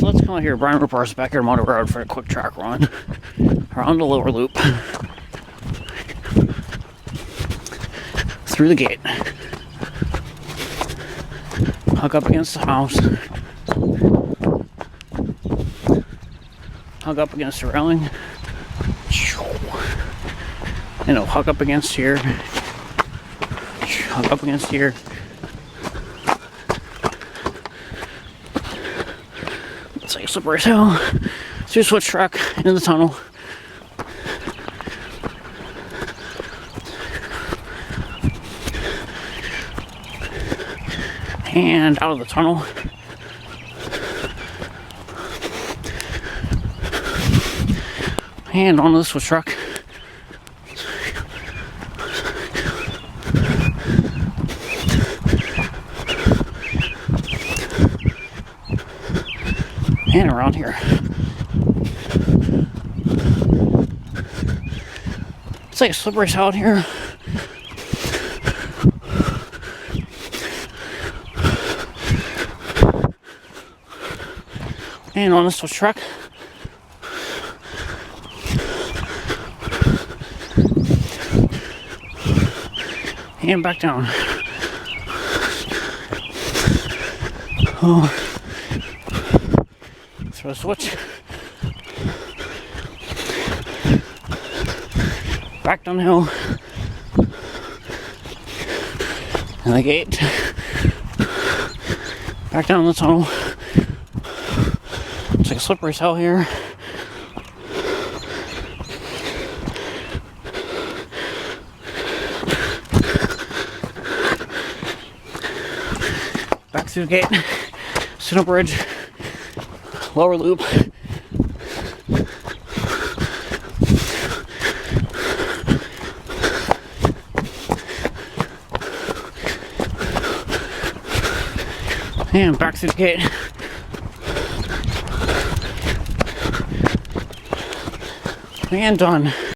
So let's come out here, Brian Rupert's Backyard Motor Road for a quick track run around the lower loop through the gate, hug up against the house, hug up against the railing, and it'll hug up against here, hug up against here. It's like a slippery hill. So switch track into the tunnel. And out of the tunnel. And onto the switch truck. And around here. It's like a slippery salad here. And on this switch truck. And back down. Oh. Throw a switch. Back down the hill. And the gate. Back down the tunnel. It's like a slippery cell here. Back through the gate. Signal bridge. Lower loop. And back through the gate. And done.